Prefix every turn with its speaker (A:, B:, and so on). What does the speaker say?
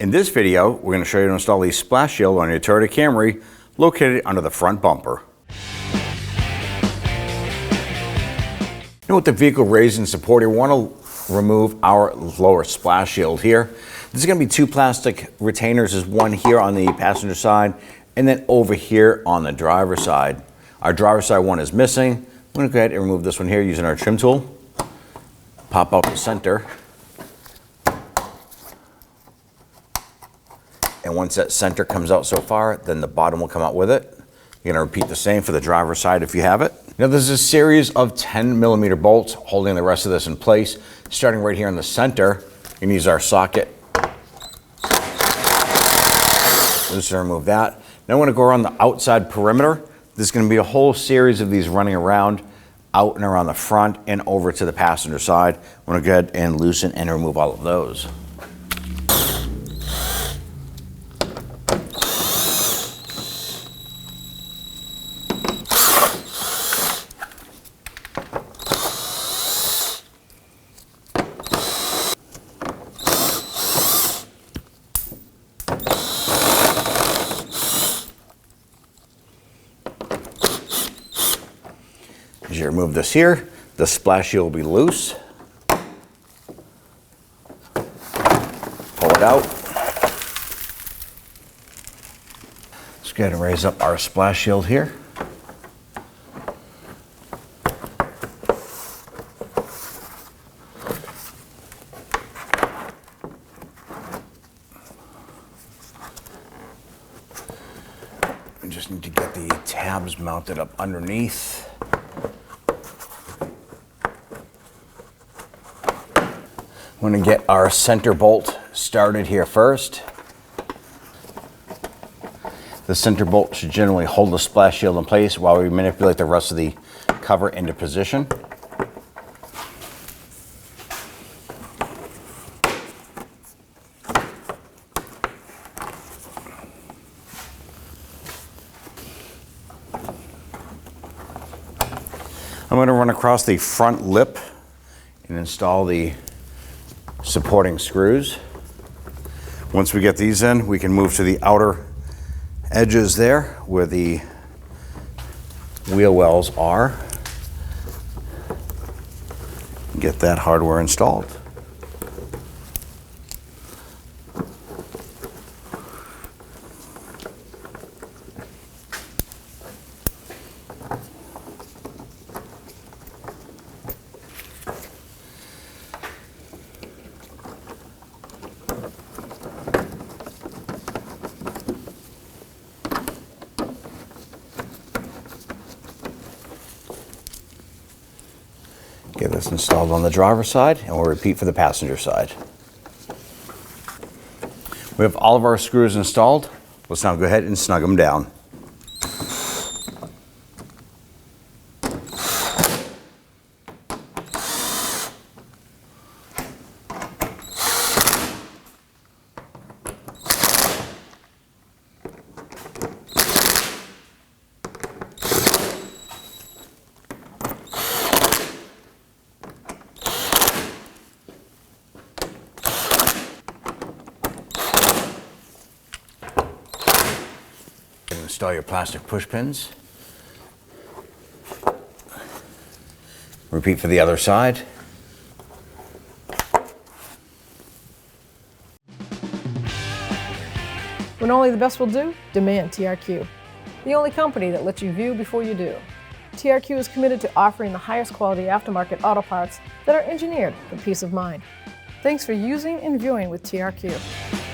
A: In this video, we're going to show you how to install the splash shield on your Toyota Camry located under the front bumper. Now with the vehicle raised and supported, we want to remove our lower splash shield here. This is going to be two plastic retainers. There's one here on the passenger side and then over here on the driver's side. Our driver's side one is missing. I'm going to go ahead and remove this one here using our trim tool. Pop out the center. And once that center comes out so far, then the bottom will come out with it. You're going to repeat the same for the driver's side if you have it. Now there's a series of 10mm bolts holding the rest of this in place. Starting right here in the center, you can use our socket. Just to remove that. Now I want to go around the outside perimeter. There's going to be a whole series of these running around, out and around the front and over to the passenger side. I want to go ahead and loosen and remove all of those. As you remove this here, the splash shield will be loose. Pull it out. Let's go ahead and raise up our splash shield here. We just need to get the tabs mounted up underneath. I'm going to get our center bolt started here first. The center bolt should generally hold the splash shield in place while we manipulate the rest of the cover into position. I'm going to run across the front lip and install the supporting screws. Once we get these in, we can move to the outer edges there where the wheel wells are. Get that hardware installed. Get this installed on the driver's side and we'll repeat for the passenger side. We have all of our screws installed. Let's now go ahead and snug them down. Install your plastic push pins. Repeat for the other side.
B: When only the best will do, demand TRQ. The only company that lets you view before you do. TRQ is committed to offering the highest quality aftermarket auto parts that are engineered for peace of mind. Thanks for using and viewing with TRQ.